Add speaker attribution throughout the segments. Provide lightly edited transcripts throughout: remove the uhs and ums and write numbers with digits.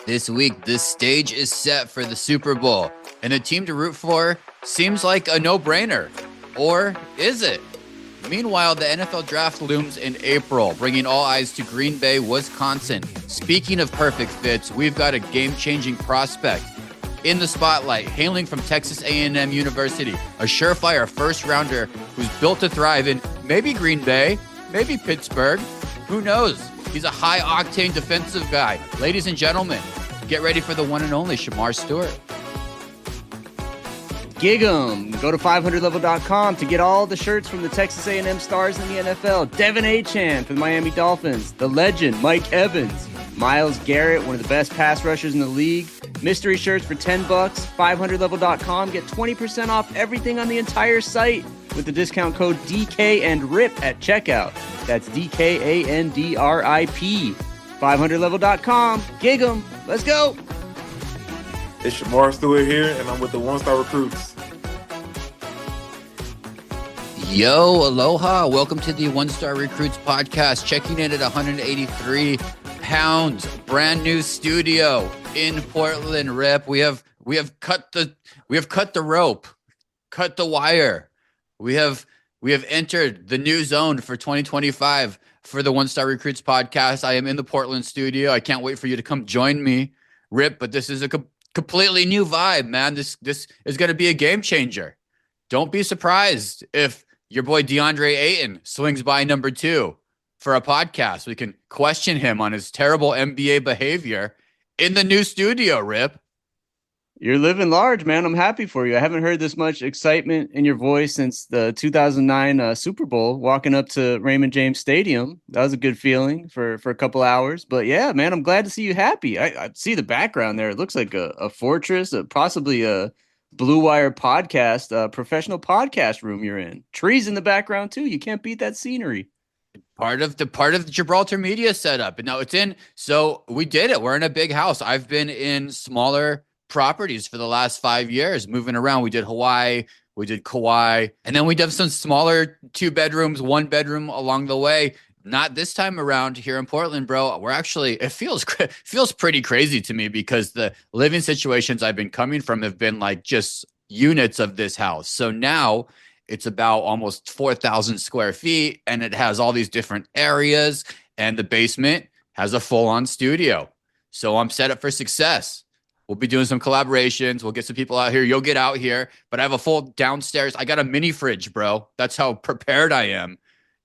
Speaker 1: This week, the stage is set for the Super Bowl, and the team to root for seems like a no-brainer. Or is it? Meanwhile, the NFL draft looms in April, bringing all eyes to Green Bay, Wisconsin. Speaking of perfect fits, we've got a game-changing prospect in the spotlight, hailing from Texas A&M University, a surefire first-rounder who's built to thrive in maybe Green Bay, maybe Pittsburgh. Who knows? He's a high-octane defensive guy. Ladies and gentlemen, get ready for the one and only Shemar Stewart.
Speaker 2: Gig 'em. Go to 500level.com to get all the shirts from the Texas A&M stars in the NFL. Devin Achane for the Miami Dolphins. The legend, Mike Evans. Myles Garrett, one of the best pass rushers in the league. Mystery shirts for $10. 500level.com. Get 20% off everything on the entire site with the discount code DK and RIP at checkout. That's DKANDRIP. 500level.com. Gig 'em. Let's go.
Speaker 3: It's Shemar Stewart here, and I'm with the One Star Recruits.
Speaker 1: Yo, aloha. Welcome to the One Star Recruits podcast. Checking in at 183 pounds. Brand new studio in Portland, Rip. We have cut the rope, cut the wire. We have entered the new zone for 2025 for the One Star Recruits podcast. I am in the Portland studio. I can't wait for you to come join me, Rip. But this is a completely new vibe, man. This is going to be a game changer. Don't be surprised if your boy DeAndre Ayton swings by number 2 for a podcast. We can question him on his terrible NBA behavior in the new studio, Rip.
Speaker 2: You're living large, man. I'm happy for you. I haven't heard this much excitement in your voice since the 2009 Super Bowl, walking up to Raymond James Stadium. That was a good feeling for a couple hours. But yeah, man, I'm glad to see you happy. I see the background there. It looks like a fortress, possibly a Blue Wire podcast, professional podcast room you're in. Trees in the background too. You can't beat that scenery.
Speaker 1: Part of the Gibraltar media setup. And now it's in. So we did it. We're in a big house. I've been in smaller properties for the last 5 years, moving around. We did Hawaii, we did Kauai, and then we did some smaller 2 bedrooms, 1 bedroom along the way. Not this time around here in Portland, bro. We're actually, it feels pretty crazy to me because the living situations I've been coming from have been like just units of this house. So now it's about almost 4,000 square feet, and it has all these different areas, and the basement has a full-on studio. So I'm set up for success. We'll be doing some collaborations. We'll get some people out here. You'll get out here. But I have a full downstairs. I got a mini fridge, bro. That's how prepared I am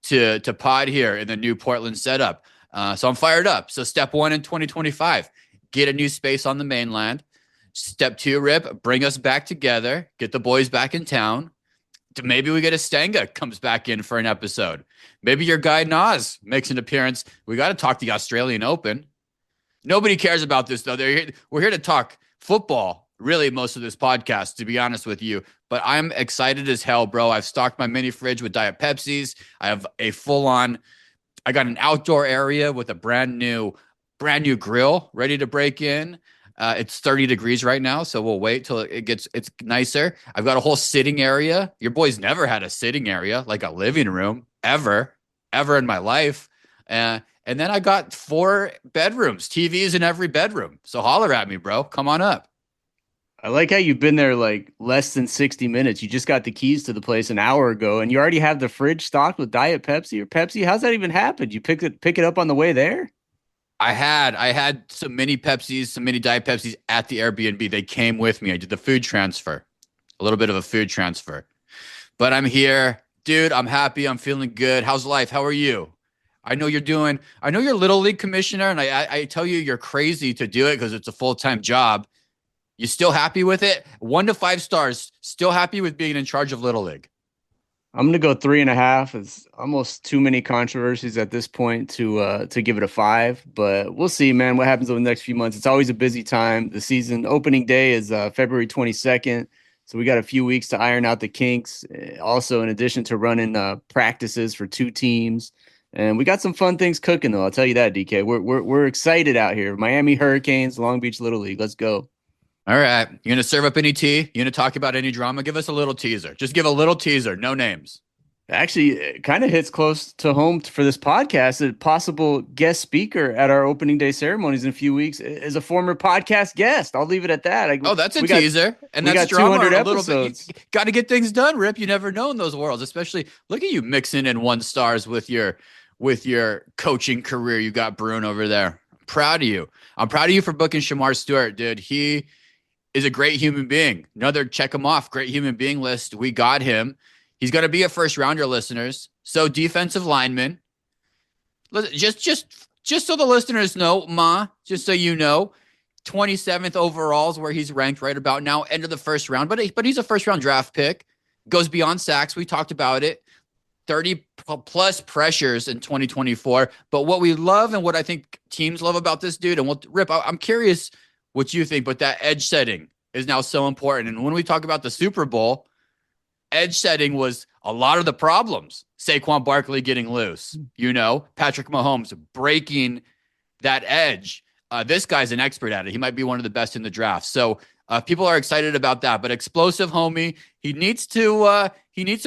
Speaker 1: to pod here in the new Portland setup. So I'm fired up. So step 1 in 2025, get a new space on the mainland. Step 2, Rip, bring us back together. Get the boys back in town. Maybe we get a Stanga comes back in for an episode. Maybe your guy Nas makes an appearance. We got to talk the Australian Open. Nobody cares about this, though. We're here to talk football, really, most of this podcast, to be honest with you. But I'm excited as hell, bro. I've stocked my mini fridge with Diet Pepsis. I have a I got an outdoor area with a brand new grill ready to break in. It's 30 degrees right now, so we'll wait till it's nicer. I've got a whole sitting area. Your boy's never had a sitting area, like a living room, ever in my life. And then I got 4 bedrooms, TVs in every bedroom. So holler at me, bro. Come on up.
Speaker 2: I like how you've been there like less than 60 minutes. You just got the keys to the place an hour ago, and you already have the fridge stocked with Diet Pepsi or Pepsi. How's that even happen? You pick it up on the way there?
Speaker 1: I had some mini Pepsis, some mini Diet Pepsis at the Airbnb. They came with me. I did the food transfer, a little bit of a food transfer. But I'm here. Dude, I'm happy. I'm feeling good. How's life? How are you? I know you're Little League commissioner, and I tell you, you're crazy to do it because it's a full-time job. You still happy with it? 1 to 5 stars. Still happy with being in charge of Little League?
Speaker 2: I'm gonna go 3.5. It's almost too many controversies at this point to give it a 5. But we'll see, man. What happens over the next few months? It's always a busy time. The season opening day is February 22nd, so we got a few weeks to iron out the kinks. Also, in addition to running practices for 2 teams. And we got some fun things cooking, though. I'll tell you that, DK. We're excited out here. Miami Hurricanes, Long Beach Little League. Let's go.
Speaker 1: All right. You going to serve up any tea? You going to talk about any drama? Give us a little teaser. Just give a little teaser. No names.
Speaker 2: Actually, it kind of hits close to home for this podcast. A possible guest speaker at our opening day ceremonies in a few weeks is a former podcast guest. I'll leave it at that.
Speaker 1: Oh, that's a
Speaker 2: We got
Speaker 1: teaser. And
Speaker 2: we
Speaker 1: that's
Speaker 2: got
Speaker 1: drama
Speaker 2: 200
Speaker 1: a little bit. You
Speaker 2: episodes.
Speaker 1: got to get things done, Rip. You never know in those worlds, especially look at you mixing in one stars with your coaching career you got brewing over there. I'm proud of you. I'm proud of you for booking Shemar Stewart, dude. He is a great human being. Another check him off, great human being list. We got him. He's going to be a first rounder, listeners. So defensive lineman. Just so the listeners know, just so you know, 27th overall is where he's ranked right about now, end of the first round. But he's a first round draft pick. Goes beyond sacks. We talked about it. 30 plus pressures in 2024. But what we love and what I think teams love about this dude, and Rip, I'm curious what you think, but that edge setting is now so important. And when we talk about the Super Bowl, edge setting was a lot of the problems. Saquon Barkley getting loose, Patrick Mahomes breaking that edge. This guy's an expert at it. He might be one of the best in the draft. So people are excited about that. But explosive, homie. He needs to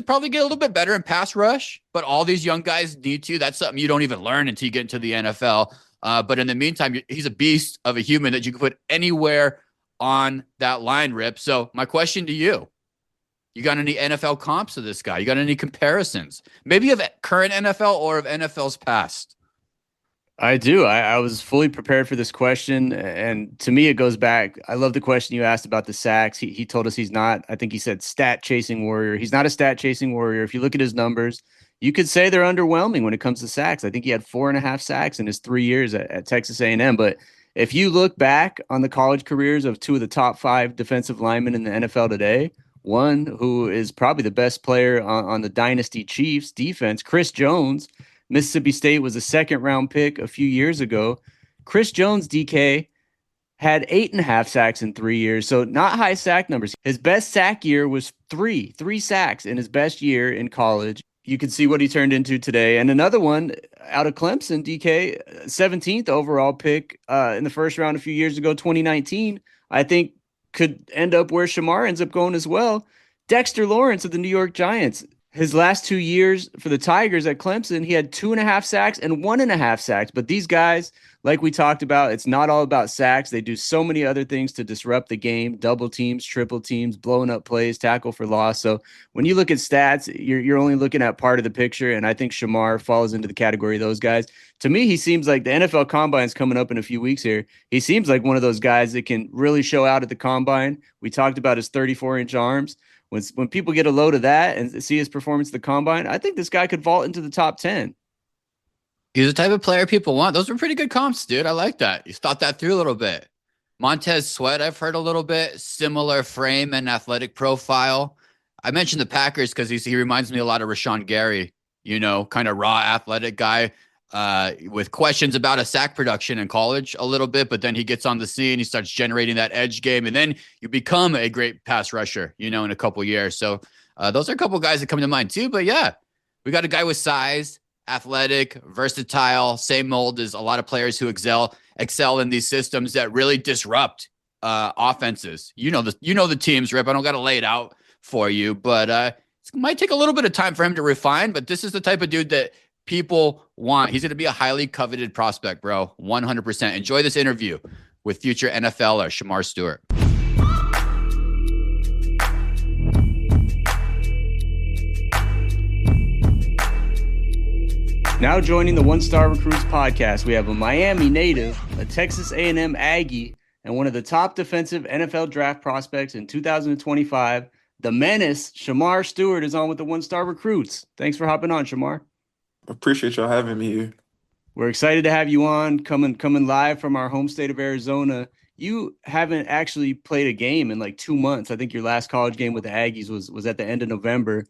Speaker 1: probably get a little bit better in pass rush. But all these young guys need to. That's something you don't even learn until you get into the NFL. But in the meantime, he's a beast of a human that you can put anywhere on that line, Rip. So my question to you. You got any NFL comps of this guy? You got any comparisons? Maybe of current NFL or of NFL's past?
Speaker 2: I do. I was fully prepared for this question. And to me, it goes back. I love the question you asked about the sacks. He told us he's not, I think he said stat chasing warrior. He's not a stat chasing warrior. If you look at his numbers, you could say they're underwhelming when it comes to sacks. I think he had 4.5 sacks in his 3 years at Texas A&M. But if you look back on the college careers of two of the top 5 defensive linemen in the NFL today, one who is probably the best player on the Dynasty Chiefs defense, Chris Jones. Mississippi State was a second-round pick a few years ago. Chris Jones, DK, had 8.5 sacks in 3 years, so not high sack numbers. His best sack year was three sacks in his best year in college. You can see what he turned into today. And another one out of Clemson, DK, 17th overall pick in the first round a few years ago, 2019. I think could end up where Shemar ends up going as well. Dexter Lawrence of the New York Giants. His last 2 years for the Tigers at Clemson, he had 2.5 sacks and 1.5 sacks. But these guys, like we talked about, it's not all about sacks. They do so many other things to disrupt the game: double teams, triple teams, blowing up plays, tackle for loss. So when you look at stats, you're only looking at part of the picture. And I think Shemar falls into the category of those guys. To me, he seems like the NFL Combine's coming up in a few weeks here. He seems like one of those guys that can really show out at the Combine. We talked about his 34-inch arms. When people get a load of that and see his performance at the Combine, I think this guy could vault into the top 10.
Speaker 1: He's the type of player people want. Those were pretty good comps, dude. I like that. You thought that through a little bit. Montez Sweat, I've heard a little bit. Similar frame and athletic profile. I mentioned the Packers because he reminds me a lot of Rashawn Gary, kind of raw athletic guy with questions about a sack production in college a little bit, but then he gets on the scene, he starts generating that edge game, and then you become a great pass rusher, in a couple years. So those are a couple guys that come to mind too. But yeah, we got a guy with size, athletic, versatile, same mold as a lot of players who excel in these systems that really disrupt offenses. The teams, Rip. I don't got to lay it out for you, but it might take a little bit of time for him to refine. But this is the type of dude that people want. He's going to be a highly coveted prospect, bro. 100%. Enjoy this interview with future NFLer Shemar Stewart.
Speaker 2: Now joining the One Star Recruits podcast, we have a Miami native, a Texas A&M Aggie, and one of the top defensive NFL draft prospects in 2025. The menace, Shemar Stewart, is on with the One Star Recruits. Thanks for hopping on, Shemar.
Speaker 3: Appreciate y'all having me here.
Speaker 2: We're excited to have you on, coming live from our home state of Arizona. You haven't actually played a game in like 2 months. I think your last college game with the Aggies was at the end of November.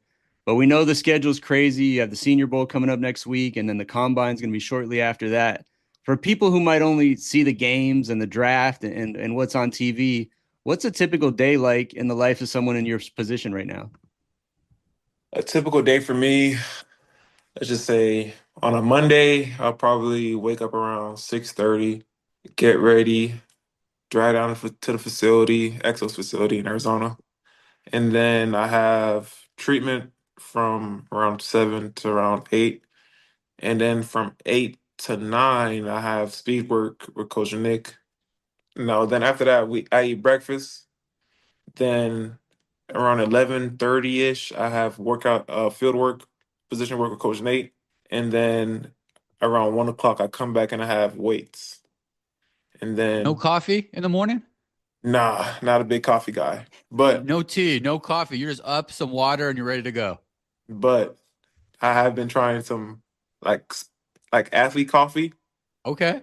Speaker 2: But we know the schedule's crazy. You have the Senior Bowl coming up next week, and then the Combine's going to be shortly after that. For people who might only see the games and the draft and what's on TV, what's a typical day like in the life of someone in your position right now?
Speaker 3: A typical day for me, let's just say on a Monday, I'll probably wake up around 6:30, get ready, drive down to the facility, Exos facility in Arizona. And then I have treatment from around 7 to around 8. And then from 8 to 9, I have speed work with Coach Nick. No, then after that, I eat breakfast. Then around 11:30 ish, I have workout, field work, position work with Coach Nate. And then around 1 o'clock, I come back and I have weights. And
Speaker 1: No
Speaker 3: then,
Speaker 1: coffee in the morning?
Speaker 3: nah, not a big coffee guy. But
Speaker 1: No tea, no coffee. You're just up, some water, and you're ready to go.
Speaker 3: but I have been trying some like like athlete coffee.
Speaker 1: Okay.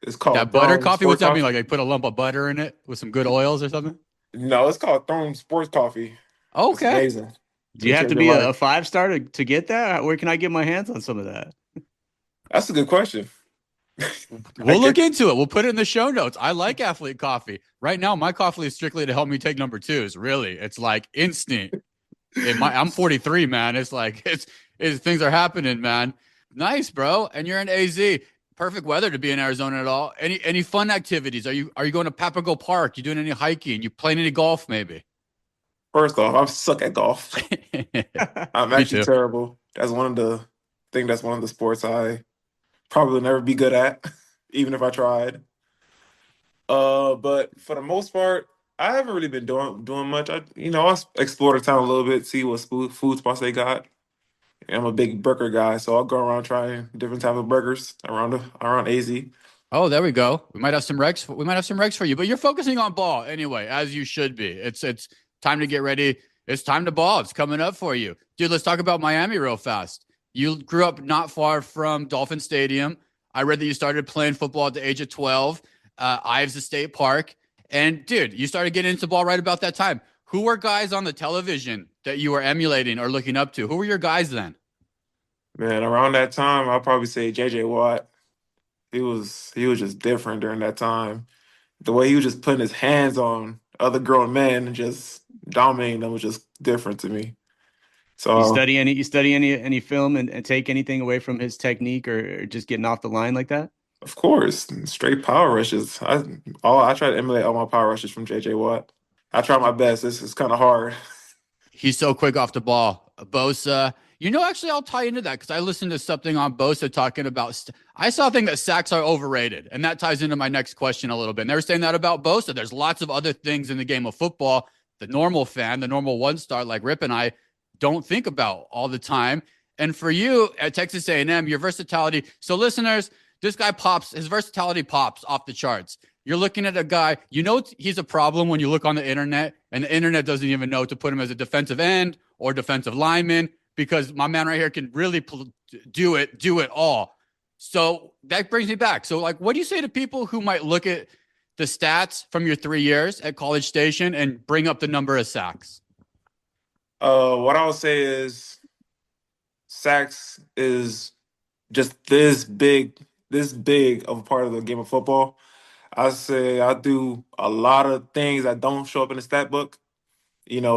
Speaker 3: It's
Speaker 1: That
Speaker 3: called
Speaker 1: butter
Speaker 3: Throne
Speaker 1: coffee,
Speaker 3: Sport
Speaker 1: what's that mean?
Speaker 3: Coffee.
Speaker 1: Like they put a lump of butter in it with some good oils or something?
Speaker 3: No, it's called Throne Sports Coffee. It's
Speaker 1: Okay.
Speaker 3: amazing. It's
Speaker 2: Do you
Speaker 3: gonna
Speaker 2: have to
Speaker 3: change your
Speaker 2: be
Speaker 3: life.
Speaker 2: a 5 star to get that? Where can I get my hands on some of that?
Speaker 3: That's a good question. I
Speaker 1: We'll look
Speaker 3: get
Speaker 1: into it. We'll put it in the show notes. I like athlete coffee. Right now, my coffee is strictly to help me take number twos. Really, it's like instant. I'm 43, man. It's like it's things are happening, man. Nice, bro. And you're in AZ. Perfect weather to be in Arizona at all. Any fun activities? Are you going to Papago Park? You doing any hiking? You playing any golf? Maybe.
Speaker 3: First off, I suck at golf. I'm
Speaker 1: Me
Speaker 3: actually
Speaker 1: too.
Speaker 3: terrible. That's one of the sports I probably never be good at, even if I tried. But for the most part, I haven't really been doing much. I explore the town a little bit, see what food spots they got. I'm a big burger guy, so I'll go around trying different type of burgers around AZ.
Speaker 1: Oh, there we go. We might have some regs. We might have some regs for you, but you're focusing on ball anyway, as you should be. It's time to get ready. It's time to ball. It's coming up for you, dude. Let's talk about Miami real fast. You grew up not far from Dolphin Stadium. I read that you started playing football at the age of 12. Ives State Park, and dude, you started getting into ball right about that time. Who were guys on the television that you were emulating or looking up to? Who were your guys then?
Speaker 3: Man, around that time, I'll probably say JJ Watt. He was just different during that time. The way he was just putting his hands on other grown men and just dominating them was just different to me. So
Speaker 2: You study any film and take anything away from his technique or just getting off the line like that?
Speaker 3: of course, straight power rushes. I try to emulate all my power rushes from JJ Watt. I try my best. This is kind of hard.
Speaker 1: He's so quick off the ball. Bosa, actually, I'll tie into that because I listened to something on Bosa talking about. I saw a thing that sacks are overrated, and that ties into my next question a little bit. And they were saying that about Bosa. There's lots of other things in the game of football the normal fan, the normal one star like Rip and I don't think about all the time. And for you at Texas A&M, your versatility. So, listeners, this guy pops. His versatility pops off the charts. You're looking at a guy, he's a problem when you look on the internet, and the internet doesn't even know to put him as a defensive end or defensive lineman because my man right here can really do it all. So that brings me back. So, like, what do you say to people who might look at the stats from your 3 years at College Station and bring up the number of sacks?
Speaker 3: What I would say is sacks is just this big of a part of the game of football. I say I do a lot of things that don't show up in the stat book.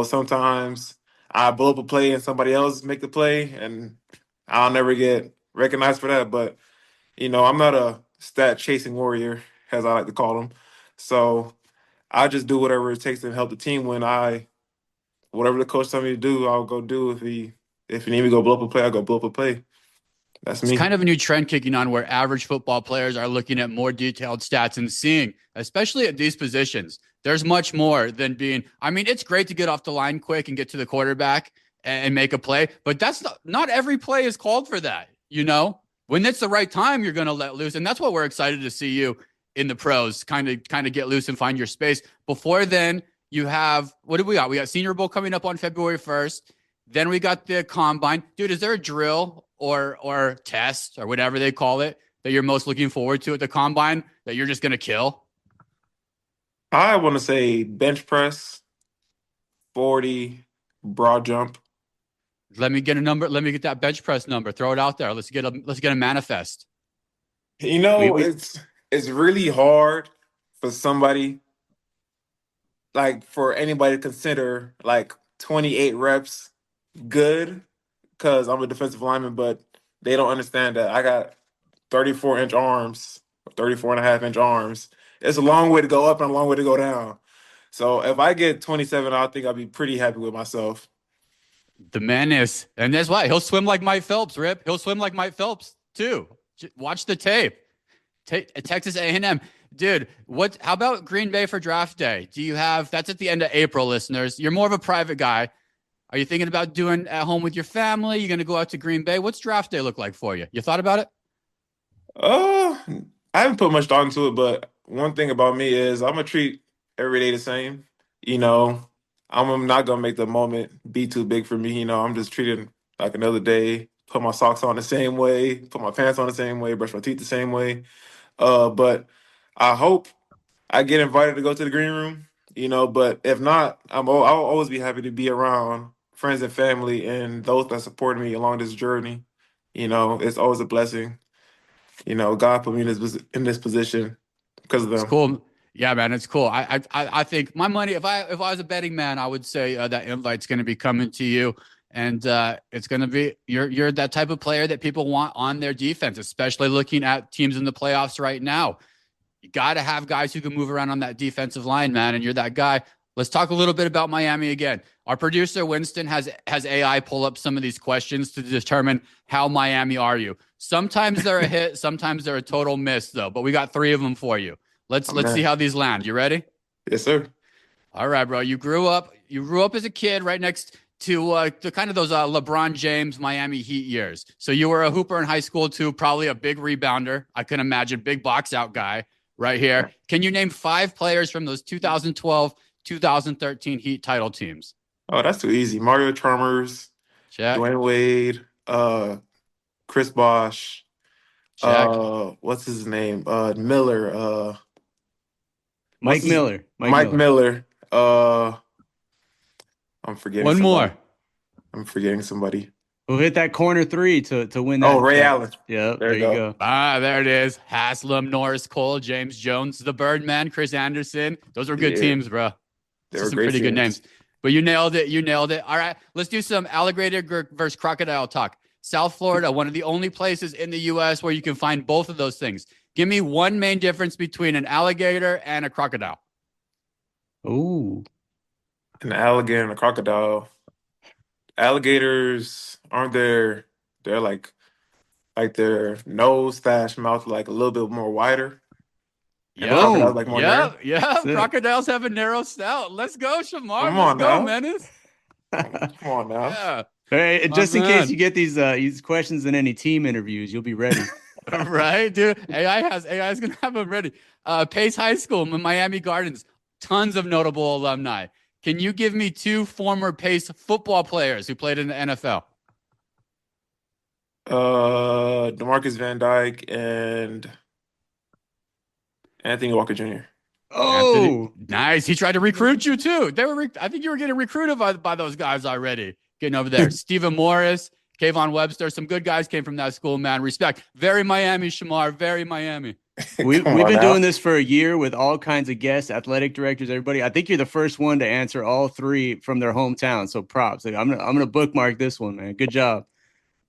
Speaker 3: Sometimes I blow up a play and somebody else make the play, and I'll never get recognized for that. But I'm not a stat chasing warrior, as I like to call them. So I just do whatever it takes to help the team win. Whatever the coach tells me to do, I'll go do. If he need me to go blow up a play, I'll go blow up a play. That's
Speaker 1: It's
Speaker 3: me.
Speaker 1: kind of a new trend kicking on where average football players are looking at more detailed stats and seeing, especially at these positions, there's much more than I mean, it's great to get off the line quick and get to the quarterback and make a play, but that's not every play is called for that. When it's the right time, you're going to let loose. And that's what we're excited to see you in the pros kind of get loose and find your space. Before then, you have, what do we got? We got Senior Bowl coming up on February 1st. Then we got the combine. Dude, is there a drill or test or whatever they call it that you're most looking forward to at the combine that you're just gonna kill?
Speaker 3: I want to say bench press, 40, broad jump.
Speaker 1: Let me get a number. Let me get that bench press number. Throw it out there. Let's get a manifest.
Speaker 3: You
Speaker 2: We
Speaker 3: know,
Speaker 2: we
Speaker 3: it's really hard for somebody like for anybody to consider like 28 reps good because I'm a defensive lineman, but they don't understand that I got 34-inch arms, 34 and a half inch arms. It's a long way to go up and a long way to go down. So if I get 27, I think I'll be pretty happy with myself.
Speaker 1: The menace. And that's why he'll swim like Mike Phelps, Rip. He'll swim like Mike Phelps too. Watch the tape. Texas A&M. Dude, how about Green Bay for draft day? That's at the end of April, listeners. You're more of a private guy. Are you thinking about doing at home with your family? You're going to go out to Green Bay? What's draft day look like for you? You thought about it?
Speaker 3: Uh, I haven't put much thought into it, but one thing about me is I'm gonna treat every day the same. You know, I'm not gonna make the moment be too big for me. I'm just treating like another day. Put my socks on the same way, put my pants on the same way, brush my teeth the same way. But I hope I get invited to go to the green room. But if not, I'll always be happy to be around friends and family and those that support me along this journey. It's always a blessing. God put me in this position because of
Speaker 1: It's
Speaker 3: them.
Speaker 1: cool. Yeah, man, it's cool. I think my money. If I was a betting man, I would say that invite's going to be coming to you, and it's going to be you're that type of player that people want on their defense, especially looking at teams in the playoffs right now. You got to have guys who can move around on that defensive line, man, and you're that guy. Let's talk a little bit about Miami again. Our producer Winston has AI pull up some of these questions to determine how Miami are you. Sometimes they're a hit, sometimes they're a total miss, though. But we got 3 of them for you.
Speaker 3: Oh,
Speaker 1: Let's see
Speaker 3: man.
Speaker 1: how these land. You ready?
Speaker 3: Yes, sir.
Speaker 1: All right, bro. You grew up as a kid right next to the kind of those LeBron James Miami Heat years. So you were a hooper in high school too, probably a big rebounder. I can imagine, big box out guy right here. Can you name 5 players from those 2012, 2013 Heat title teams?
Speaker 3: Oh, that's too easy. Mario Chalmers,
Speaker 1: Check,
Speaker 3: Dwayne Wade, Chris Bosh,
Speaker 1: check.
Speaker 3: what's his name? Miller, what's
Speaker 2: Mike
Speaker 3: his
Speaker 2: Miller. Mike
Speaker 3: Mike
Speaker 2: Miller.
Speaker 3: Miller. I'm forgetting
Speaker 1: One
Speaker 3: somebody.
Speaker 1: more.
Speaker 3: I'm forgetting somebody.
Speaker 2: Who hit that corner three to win
Speaker 3: Oh,
Speaker 2: that
Speaker 3: Ray
Speaker 2: that
Speaker 3: Allen.
Speaker 2: Yep,
Speaker 3: There
Speaker 2: there
Speaker 3: you
Speaker 2: you
Speaker 3: go.
Speaker 2: go.
Speaker 1: There it is. Haslam, Norris, Cole, James Jones, the Birdman, Chris Anderson. Those were good
Speaker 3: Yeah,
Speaker 1: teams, bro.
Speaker 3: they
Speaker 1: Those are
Speaker 3: were
Speaker 1: some
Speaker 3: great
Speaker 1: pretty good names.
Speaker 3: teams.
Speaker 1: But you nailed it. You nailed it. All right. Let's do some alligator versus crocodile talk. South Florida, one of the only places in the U.S. where you can find both of those things. Give me one main difference between an alligator and a crocodile.
Speaker 2: Ooh.
Speaker 3: An alligator and a crocodile. Alligators aren't there. They're like their nose slash mouth like a little bit more wider, and the
Speaker 1: Yep.
Speaker 3: crocodile's
Speaker 2: Boom.
Speaker 3: like more narrow.
Speaker 1: Yep.
Speaker 2: That's
Speaker 1: Yep.
Speaker 2: it.
Speaker 1: Crocodiles have a narrow snout. Let's go, Shamar.
Speaker 3: Come
Speaker 1: Let's
Speaker 3: on
Speaker 1: go,
Speaker 3: now.
Speaker 1: Menace.
Speaker 3: Come on now.
Speaker 1: Yeah.
Speaker 2: All right,
Speaker 1: My
Speaker 2: just in case you
Speaker 1: man.
Speaker 2: get these questions in any team interviews, you'll be ready.
Speaker 1: Right, dude. AI is gonna have them ready. Pace High School, Miami Gardens, tons of notable alumni. Can you give me 2 former Pace football players who played in the NFL?
Speaker 3: Demarcus Van Dyke and Anthony Walker Jr.
Speaker 1: Anthony,
Speaker 2: Oh,
Speaker 1: nice. He tried to recruit you too. I think you were getting recruited by those guys already. Getting over there. Stephen Morris, Kayvon Webster, some good guys came from that school, man. Respect. Very Miami, Shamar. Very Miami.
Speaker 3: Come
Speaker 2: we've
Speaker 3: on
Speaker 2: been
Speaker 3: now.
Speaker 2: doing this for a year with all kinds of guests, athletic directors, everybody. I think you're the first one to answer all 3 from their hometown. So props. Like, I'm gonna bookmark this one, man. Good job.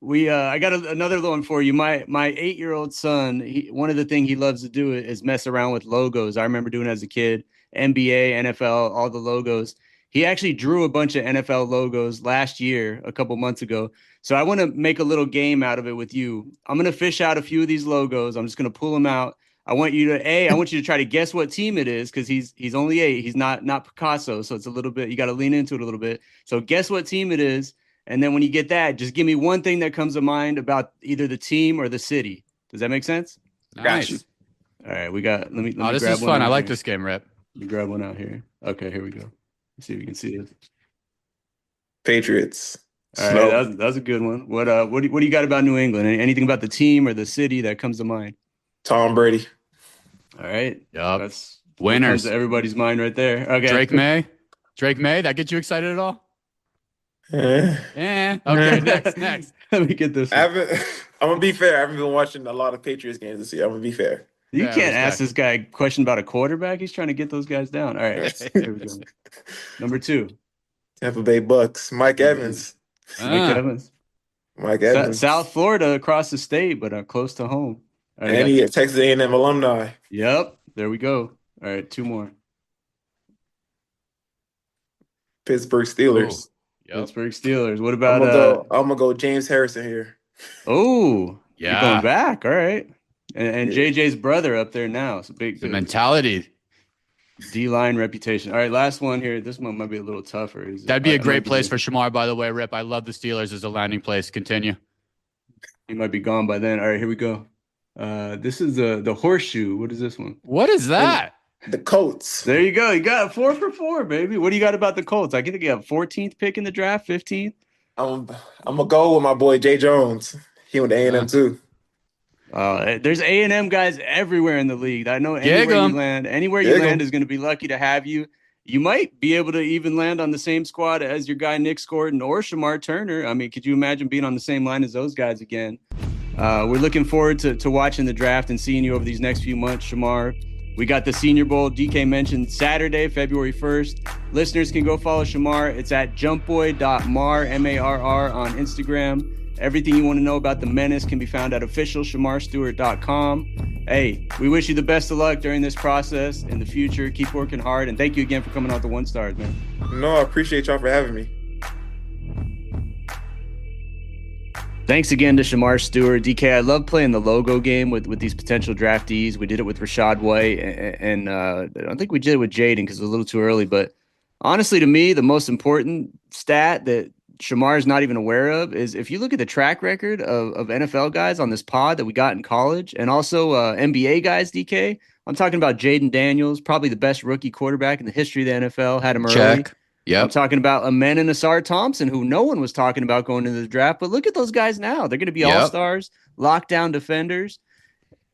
Speaker 2: I got another one for you. My 8-year-old son, one of the things he loves to do is mess around with logos. I remember doing it as a kid, NBA, NFL, all the logos. He actually drew a bunch of NFL logos last year, a couple months ago. So I want to make a little game out of it with you. I'm going to fish out a few of these logos. I'm just going to pull them out. I want you to try to guess what team it is because he's only 8. He's not Picasso, so it's a little bit, you got to lean into it a little bit. So guess what team it is. And then when you get that, just give me one thing that comes to mind about either the team or the city. Does that make sense?
Speaker 3: Got you.
Speaker 1: Nice.
Speaker 2: All right, we got. Let me
Speaker 1: Oh, this
Speaker 2: grab
Speaker 1: is
Speaker 2: one
Speaker 1: fun. I
Speaker 2: out
Speaker 1: like
Speaker 2: here.
Speaker 1: this game, Rip.
Speaker 2: Let me grab one out here. Okay, here we go. Let's see if we can see this.
Speaker 3: Patriots.
Speaker 2: All right,
Speaker 3: Snow.
Speaker 2: that's a good one. What do you got about New England? Anything about the team or the city that comes to mind?
Speaker 3: Tom Brady.
Speaker 2: All right,
Speaker 1: Yup.
Speaker 2: that's what comes
Speaker 1: Winners.
Speaker 2: to everybody's mind right there. Okay,
Speaker 1: Drake May. Drake May. That get you excited at all?
Speaker 3: Eh.
Speaker 1: Yeah. Okay. Next.
Speaker 2: Let me get this
Speaker 3: I
Speaker 2: one.
Speaker 3: haven't. I'm gonna be fair. I haven't been watching a lot of Patriots games this year. I'm gonna be fair.
Speaker 2: You
Speaker 1: Yeah.
Speaker 2: can't ask
Speaker 1: Respect.
Speaker 2: this guy a question about a quarterback. He's trying to get those guys down. All right, here we go. Number 2,
Speaker 3: Tampa Bay Bucks. Mike
Speaker 2: number 2,
Speaker 3: Evans.
Speaker 2: Mike
Speaker 1: Ah.
Speaker 2: Evans.
Speaker 3: Mike Evans.
Speaker 2: South Florida across the state, but close to home. All right, I
Speaker 3: And
Speaker 2: got.
Speaker 3: he a Texas A&M alumni.
Speaker 2: Yep, there we go. All right, 2 more.
Speaker 3: Pittsburgh
Speaker 1: Ooh.
Speaker 3: Steelers.
Speaker 1: Yep.
Speaker 2: Pittsburgh Steelers. What
Speaker 3: I'm
Speaker 2: about
Speaker 3: gonna go. I'm gonna go James Harrison here.
Speaker 2: oh, you're going
Speaker 1: Yeah.
Speaker 2: back. All right. And
Speaker 3: Yeah.
Speaker 2: JJ's brother up there now. So big
Speaker 1: The mentality.
Speaker 2: D-line reputation. All right, last one here. This one might be a little tougher.
Speaker 1: That'd be a
Speaker 2: I might
Speaker 1: great
Speaker 2: be
Speaker 1: place for Shemar, by the way, Rip. I love the Steelers as a landing place. Continue.
Speaker 2: he might be gone by then. All right, here we go. This is the horseshoe. What is this one?
Speaker 1: What is
Speaker 3: And
Speaker 1: that?
Speaker 3: the Colts.
Speaker 2: There you go. You got 4 for 4, baby. What do you got about the Colts? I think you have 14th pick in the draft, 15th.
Speaker 3: I'm gonna go with my boy Jay Jones. He went to A&M too.
Speaker 2: There's A&M guys everywhere in the league. I know
Speaker 1: Gig 'em.
Speaker 2: anywhere you
Speaker 3: Gig 'em.
Speaker 2: land is going to be lucky to have you. You might be able to even land on the same squad as your guy Nick Gordon or Shamar Turner. I mean, could you imagine being on the same line as those guys again? We're looking forward to watching the draft and seeing you over these next few months, Shamar. We got the Senior Bowl, DK mentioned, Saturday, February 1st. Listeners can go follow Shemar. It's at jumpboy.mar, M-A-R-R, on Instagram. Everything you want to know about the Menace can be found at officialshemarstewart.com. Hey, we wish you the best of luck during this process in the future. Keep working hard, and thank you again for coming out the One Stars, man.
Speaker 3: No, I appreciate y'all for having me.
Speaker 2: Thanks again to Shemar Stewart. DK, I love playing the logo game with these potential draftees. We did it with Rashad White, and I don't think we did it with Jaden because it was a little too early. But honestly, to me, the most important stat that Shamar is not even aware of is if you look at the track record of NFL guys on this pod that we got in college and also NBA guys, DK, I'm talking about Jaden Daniels, probably the best rookie quarterback in the history of the NFL, had him early.
Speaker 1: Check.
Speaker 2: I'm
Speaker 1: Yep.
Speaker 2: talking about Amen and Asar Thompson, who no one was talking about going into the draft. But look at those guys now. They're going to be
Speaker 1: Yep.
Speaker 2: all-stars, lockdown defenders.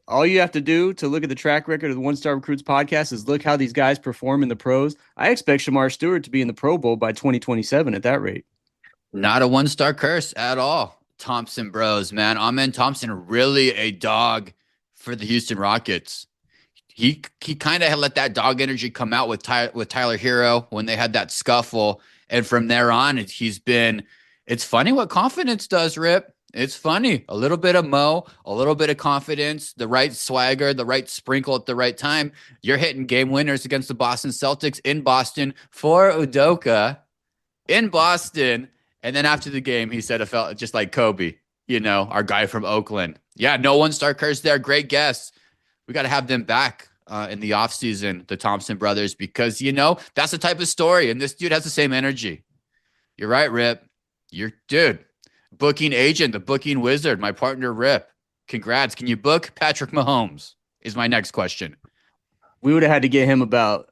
Speaker 2: All you have to do to look at the track record of the One Star Recruits podcast is look how these guys perform in the pros. I expect Shemar Stewart to be in the Pro Bowl by 2027 at that rate.
Speaker 1: Not a one-star curse at all. Thompson bros, man. Amen Thompson, really a dog for the Houston Rockets. He kind of let that dog energy come out with Tyler Hero when they had that scuffle. And from there on, it's funny what confidence does, Rip. It's funny. A little bit of Mo, a little bit of confidence, the right swagger, the right sprinkle at the right time. You're hitting game winners against the Boston Celtics in Boston for Udoka in Boston. And then after the game, he said it felt just like Kobe, our guy from Oakland. Yeah, no one-star curse there. Great guess. We got to have them back in the offseason, the Thompson brothers, because, that's the type of story. And this dude has the same energy. You're right, Rip. Dude, booking agent, the booking wizard, my partner, Rip. Congrats. Can you book Patrick Mahomes is my next question.
Speaker 2: We would have had to get him about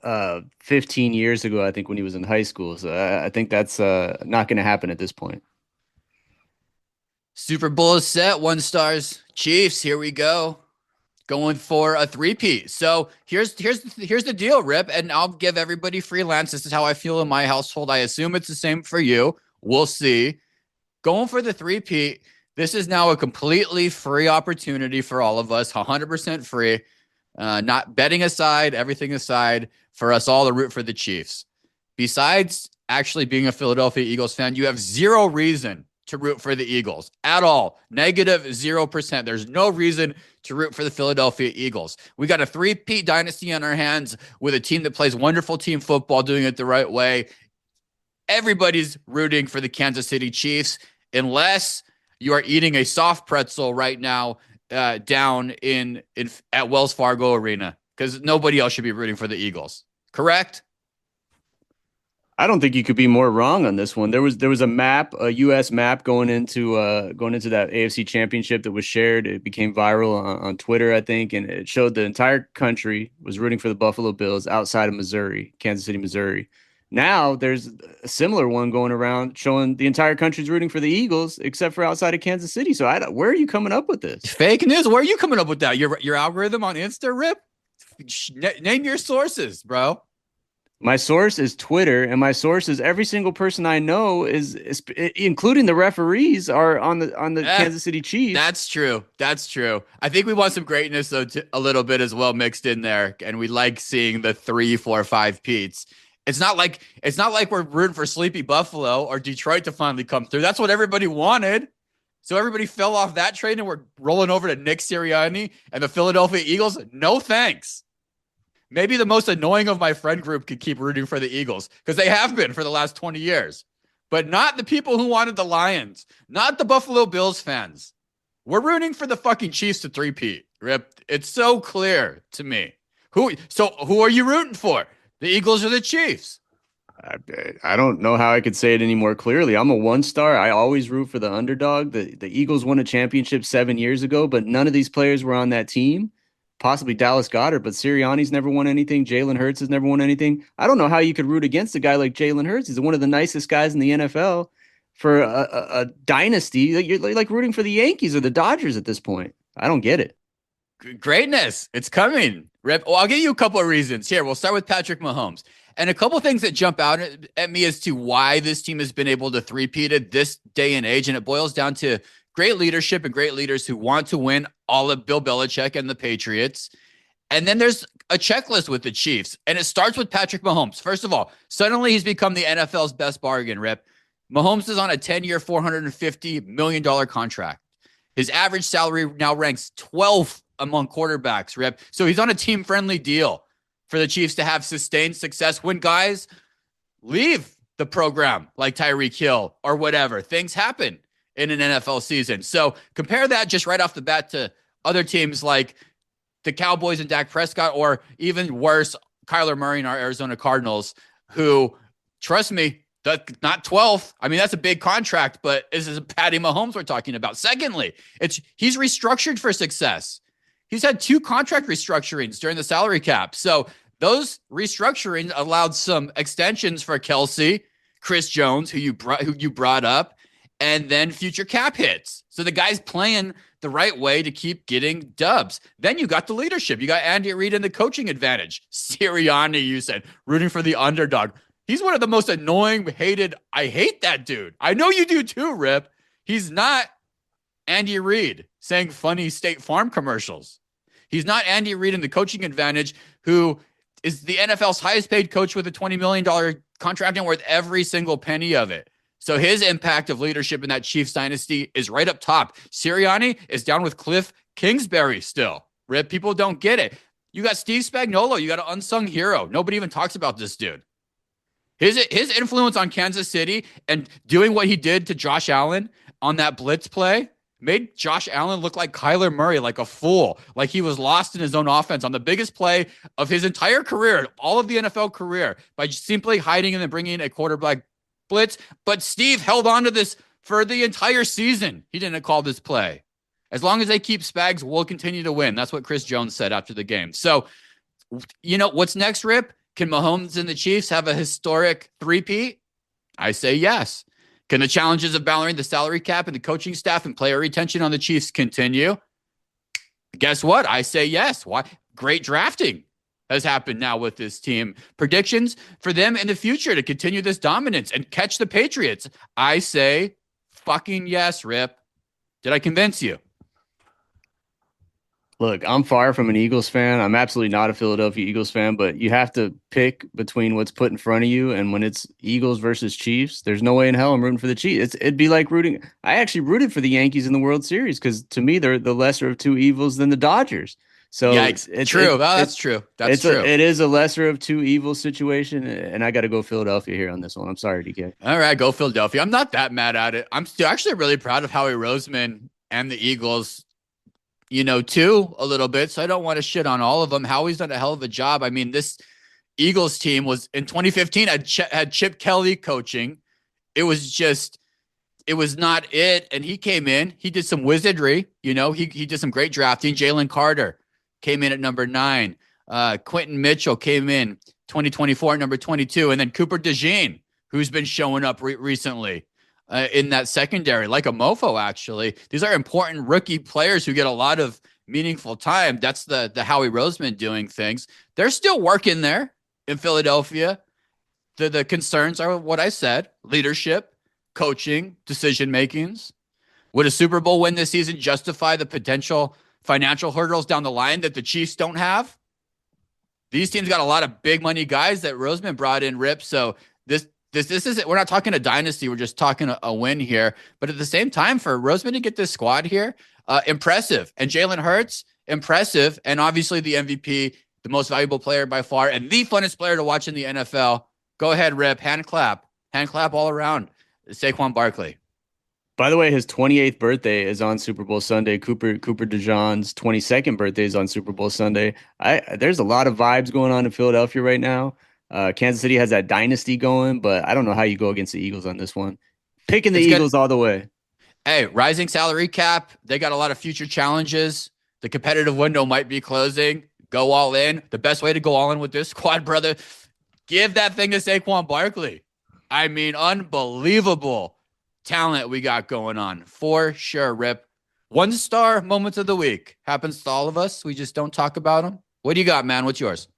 Speaker 2: 15 years ago, I think, when he was in high school. So I think that's not going to happen at this point.
Speaker 1: Super Bowl is set. One stars. Chiefs, here we go. Going for a three-peat. So here's the deal, Rip, and I'll give everybody freelance. This is how I feel in my household. I assume it's the same for you. We'll see. Going for the three-peat. This is now a completely free opportunity for all of us, 100% free. Not betting aside, everything aside, for us all to root for the Chiefs. Besides actually being a Philadelphia Eagles fan, you have zero reason to root for the Eagles at all. Negative 0%. There's no reason to root for the Philadelphia Eagles. We got a three-peat dynasty on our hands with a team that plays wonderful team football, doing it the right way. Everybody's rooting for the Kansas City Chiefs, unless you are eating a soft pretzel right now down at Wells Fargo Arena, because nobody else should be rooting for the Eagles. Correct?
Speaker 2: I don't think you could be more wrong on this one. There was a map, a U.S. map going into that AFC Championship that was shared. It became viral on Twitter, I think, and it showed the entire country was rooting for the Buffalo Bills outside of Missouri, Kansas City, Missouri. Now there's a similar one going around showing the entire country's rooting for the Eagles except for outside of Kansas City. So where are you coming up with this?
Speaker 1: Fake news. Where are you coming up with that? Your algorithm on Insta, Rip? Name your sources, bro.
Speaker 2: My source is Twitter, and my source is every single person I know is including the referees, are on the Kansas City Chiefs.
Speaker 1: That's true. I think we want some greatness though, a little bit as well mixed in there, and we like seeing the 3, 4, 5 Pete's. It's not like we're rooting for Sleepy Buffalo or Detroit to finally come through. That's what everybody wanted. So everybody fell off that train, and we're rolling over to Nick Sirianni and the Philadelphia Eagles. No thanks. Maybe the most annoying of my friend group could keep rooting for the Eagles because they have been for the last 20 years. but not the people who wanted the Lions, not the Buffalo Bills fans. We're rooting for the fucking Chiefs to three-peat, Rip. It's so clear to me. Who are you rooting for? The Eagles or the Chiefs?
Speaker 2: I don't know how I could say it any more clearly. I'm a one star. I always root for the underdog. The Eagles won a championship 7 years ago, but none of these players were on that team. Possibly Dallas Goedert, but Sirianni's never won anything. Jalen Hurts has never won anything. I don't know how you could root against a guy like Jalen Hurts. He's one of the nicest guys in the NFL for a dynasty. You're like rooting for the Yankees or the Dodgers at this point. I don't get it.
Speaker 1: Greatness. It's coming, Rip. Well, I'll give you a couple of reasons. Here, we'll start with Patrick Mahomes. And a couple things that jump out at me as to why this team has been able to three-peat at this day and age. And it boils down to great leadership and great leaders who want to win, all of Bill Belichick and the Patriots. And then there's a checklist with the Chiefs. And it starts with Patrick Mahomes. First of all, suddenly he's become the NFL's best bargain, Rip. Mahomes is on a 10-year, $450 million contract. His average salary now ranks 12th among quarterbacks, Rip. So he's on a team-friendly deal for the Chiefs to have sustained success when guys leave the program like Tyreek Hill or whatever. Things happen in an NFL season. So compare that just right off the bat to other teams like the Cowboys and Dak Prescott, or even worse, Kyler Murray and our Arizona Cardinals, who, trust me, not 12th. I mean, that's a big contract, but this is Patty Mahomes we're talking about. Secondly, he's restructured for success. He's had 2 contract restructurings during the salary cap. So those restructurings allowed some extensions for Kelsey, Chris Jones, who you brought up, and then future cap hits. So the guy's playing the right way to keep getting dubs. Then you got the leadership. You got Andy Reid and the coaching advantage. Sirianni, you said, rooting for the underdog. He's one of the most annoying, hated. I hate that dude. I know you do too, Rip. He's not Andy Reid saying funny State Farm commercials. He's not Andy Reid in the coaching advantage, who is the NFL's highest paid coach with a $20 million contract and worth every single penny of it. So his impact of leadership in that Chiefs dynasty is right up top. Sirianni is down with Cliff Kingsbury still. Rip, people don't get it. You got Steve Spagnuolo. You got an unsung hero. Nobody even talks about this dude. His influence on Kansas City and doing what he did to Josh Allen on that blitz play made Josh Allen look like Kyler Murray, like a fool, like he was lost in his own offense on the biggest play of his entire career, all of the NFL career, by simply hiding and then bringing a quarterback blitz. But Steve held on to this for the entire season. He didn't call this play. As long as they keep Spags, we'll continue to win. That's what Chris Jones said after the game. So, you know, what's next, Rip? Can Mahomes and the Chiefs have a historic three-peat? I say yes. Can the challenges of balancing the salary cap and the coaching staff and player retention on the Chiefs continue? Guess what? I say yes. Why? Great drafting has happened now with this team. Predictions for them in the future to continue this dominance and catch the Patriots. I say fucking yes, Rip. Did I convince you?
Speaker 2: Look, I'm far from an Eagles fan. I'm absolutely not a Philadelphia Eagles fan, but you have to pick between what's put in front of you. And when it's Eagles versus Chiefs, there's no way in hell I'm rooting for the Chiefs. It'd be like rooting. I actually rooted for the Yankees in the World Series because to me, they're the lesser of two evils than the Dodgers. So
Speaker 1: it's true. That's true. That's true.
Speaker 2: It is a lesser of two evils situation. And I got to go Philadelphia here on this one. I'm sorry, DK.
Speaker 1: All right, go Philadelphia. I'm not that mad at it. I'm still actually really proud of Howie Roseman and the Eagles, you know, too, a little bit. So I don't want to shit on all of them. Howie's done a hell of a job. I mean, this Eagles team was in 2015 had Chip Kelly coaching. It was not it. And he came in, he did some wizardry, you know, he did some great drafting. Jalen Carter came in at number 9. Quentin Mitchell came in 2024 at number 22. And then Cooper DeJean, who's been showing up recently. In that secondary, like a mofo, actually. These are important rookie players who get a lot of meaningful time. That's the Howie Roseman doing things. They're still working there in Philadelphia. The concerns are what I said: leadership, coaching, decision makings. Would a Super Bowl win this season justify the potential financial hurdles down the line that the Chiefs don't have? These teams got a lot of big money guys that Roseman brought in, Rip. So this is we're not talking a dynasty. We're just talking a win here. But at the same time, for Roseman to get this squad here, impressive. And Jalen Hurts, impressive. And obviously the MVP, the most valuable player by far, and the funnest player to watch in the NFL. Go ahead, Rip. Hand clap all around. Saquon Barkley.
Speaker 2: By the way, his 28th birthday is on Super Bowl Sunday. Cooper DeJean's 22nd birthday is on Super Bowl Sunday. There's a lot of vibes going on in Philadelphia right now. Kansas City has that dynasty going, but I don't know how you go against the Eagles on this one. Picking the
Speaker 1: It's good.
Speaker 2: Eagles all the way.
Speaker 1: Hey, rising salary cap. They got a lot of future challenges. The competitive window might be closing. Go all in. The best way to go all in with this squad, brother, give that thing to Saquon Barkley. I mean, unbelievable talent we got going on for sure, Rip. 1-star moments of the week happens to all of us. We just don't talk about them. What do you got, man? What's yours?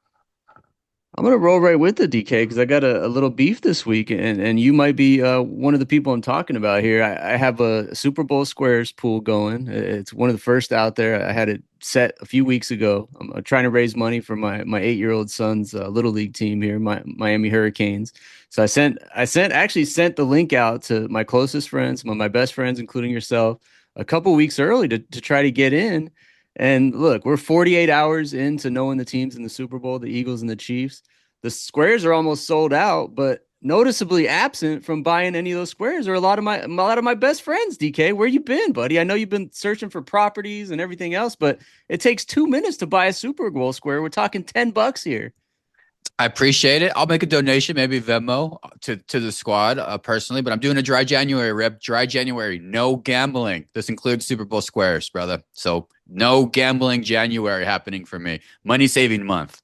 Speaker 2: I'm gonna roll right with the DK because I got a little beef this week, and you might be one of the people I'm talking about here. I have a Super Bowl Squares pool going. It's one of the first out there. I had it set a few weeks ago. I'm trying to raise money for my 8-year-old son's little league team here, my Miami Hurricanes. So actually sent the link out to my closest friends, my best friends, including yourself, a couple weeks early to try to get in. And look, we're 48 hours into knowing the teams in the Super Bowl, the Eagles and the Chiefs. The squares are almost sold out, but noticeably absent from buying any of those squares are a lot of my best friends. DK, where you been, buddy? I know you've been searching for properties and everything else, but it takes 2 minutes to buy a Super Bowl square. We're talking $10 here.
Speaker 1: I appreciate it. I'll make a donation, maybe Venmo to the squad personally, but I'm doing a dry January, Rip. Dry January, no gambling. This includes Super Bowl squares, brother. So no gambling January happening for me. Money saving month.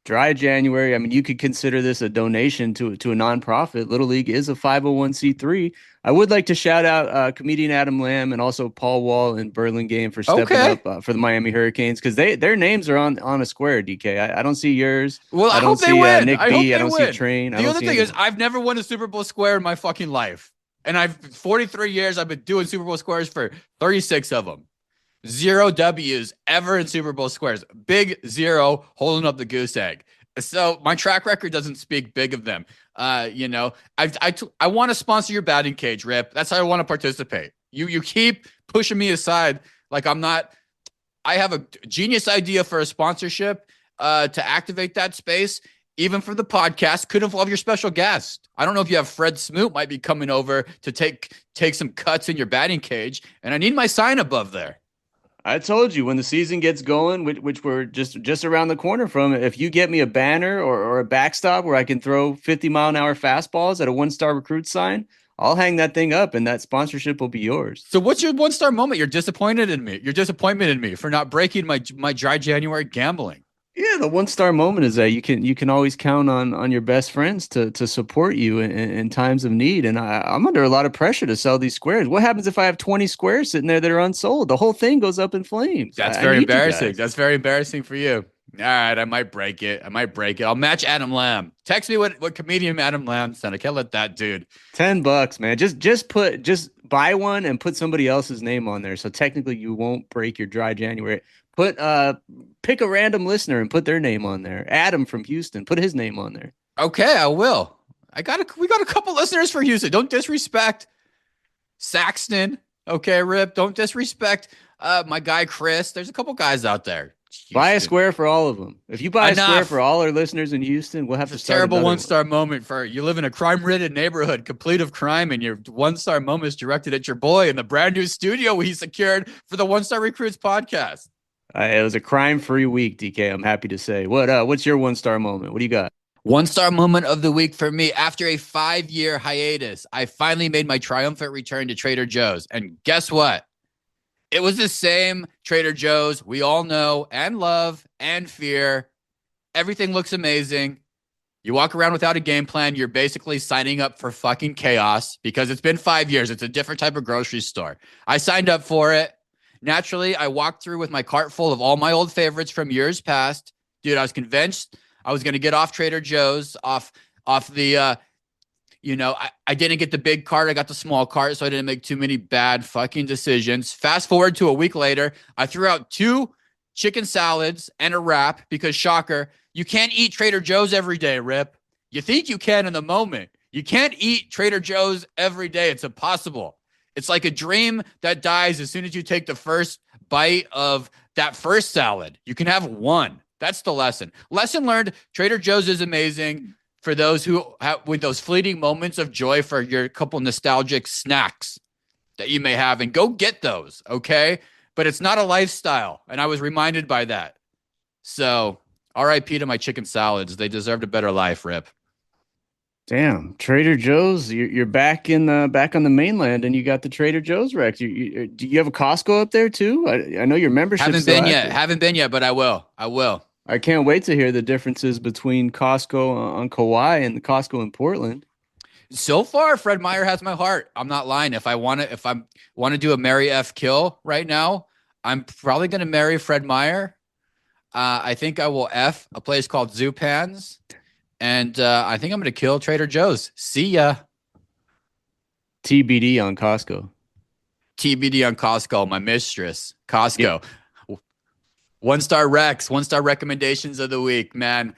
Speaker 2: Dry January. I mean, you could consider this a donation to a nonprofit. Little League is a 501c3. I would like to shout out comedian Adam Lamb and also Paul Wall and Burlingame for stepping up for the Miami Hurricanes because their names are on a square. DK, I don't see yours.
Speaker 1: Well,
Speaker 2: I
Speaker 1: hope
Speaker 2: don't
Speaker 1: they
Speaker 2: see
Speaker 1: win.
Speaker 2: Nick
Speaker 1: I
Speaker 2: B.
Speaker 1: hope
Speaker 2: I
Speaker 1: they
Speaker 2: don't
Speaker 1: win.
Speaker 2: see Train.
Speaker 1: The other thing is, I've never won a Super Bowl square in my fucking life, and I've 43 years. I've been doing Super Bowl squares for 36 of them. 0 W's ever in Super Bowl squares. Big 0 holding up the goose egg. So my track record doesn't speak big of them. You know, I want to sponsor your batting cage, Rip. That's how I want to participate. You keep pushing me aside like I'm not. I have a genius idea for a sponsorship to activate that space. Even for the podcast, could involve your special guest. I don't know if you have Fred Smoot might be coming over to take some cuts in your batting cage, and I need my sign above there.
Speaker 2: I told you when the season gets going, which we're just around the corner from, if you get me a banner or a backstop where I can throw 50-mile-an-hour fastballs at a 1-star recruit sign, I'll hang that thing up and that sponsorship will be yours.
Speaker 1: So what's your 1-star moment? You're disappointed in me. Your disappointment in me for not breaking my dry January gambling.
Speaker 2: Yeah, the 1-star moment is that you can always count on your best friends to support you in times of need. And I'm under a lot of pressure to sell these squares. What happens if I have 20 squares sitting there that are unsold? The whole thing goes up in flames.
Speaker 1: That's
Speaker 2: I
Speaker 1: very
Speaker 2: need you
Speaker 1: embarrassing.
Speaker 2: guys.
Speaker 1: That's very embarrassing for you. All right, I might break it. I'll match Adam Lamb. Text me what comedian Adam Lamb said. I can't let that dude.
Speaker 2: $10, man. Just buy one and put somebody else's name on there. So technically you won't break your dry January. Pick a random listener and put their name on there. Adam from Houston, put his name on there.
Speaker 1: Okay, I will. We got a couple listeners for Houston. Don't disrespect Saxton. Okay, Rip. Don't disrespect my guy Chris. There's a couple guys out there. Houston.
Speaker 2: Buy a square for all of them. If you buy a square for all our listeners in Houston, we'll have to start
Speaker 1: terrible
Speaker 2: another
Speaker 1: 1-star moment for you live in a crime-ridden neighborhood, complete of crime, and your 1-star moment is directed at your boy in the brand new studio he secured for the 1-Star Recruits podcast.
Speaker 2: It was a crime-free week, DK. I'm happy to say. What's your 1-star moment? What do you got?
Speaker 1: 1-star moment of the week for me. After a 5-year hiatus, I finally made my triumphant return to Trader Joe's. And guess what? It was the same Trader Joe's we all know and love and fear. Everything looks amazing. You walk around without a game plan. You're basically signing up for fucking chaos because it's been 5 years. It's a different type of grocery store. I signed up for it. Naturally, I walked through with my cart full of all my old favorites from years past. Dude, I was convinced I was going to get off Trader Joe's, off the, I didn't get the big cart. I got the small cart, so I didn't make too many bad fucking decisions. Fast forward to a week later, I threw out 2 chicken salads and a wrap because, shocker, you can't eat Trader Joe's every day, Rip. You think you can in the moment. You can't eat Trader Joe's every day. It's impossible. It's like a dream that dies as soon as you take the first bite of that first salad. You can have one. That's the lesson. Lesson learned. Trader Joe's is amazing. for those who have with those fleeting moments of joy for your couple nostalgic snacks that you may have, and go get those, okay? But it's not a lifestyle, and I was reminded by that. So, R.I.P. to my chicken salads. They deserved a better life, Rip.
Speaker 2: Damn, Trader Joe's. You're back back on the mainland, and you got the Trader Joe's Rex. Do you have a Costco up there too? I know your membership's
Speaker 1: Haven't
Speaker 2: still
Speaker 1: been yet.
Speaker 2: active.
Speaker 1: Haven't been yet, but I will. I will.
Speaker 2: I can't wait to hear the differences between Costco on Kauai and the Costco in Portland.
Speaker 1: So far, Fred Meyer has my heart. I'm not lying. If I want to do a Mary F. Kill right now, I'm probably gonna marry Fred Meyer. I think I will F a place called Zupans, and I think I'm gonna kill Trader Joe's. See ya.
Speaker 2: TBD on Costco.
Speaker 1: TBD on Costco, my mistress. Costco. One-star Rex, one-star recommendations of the week, man.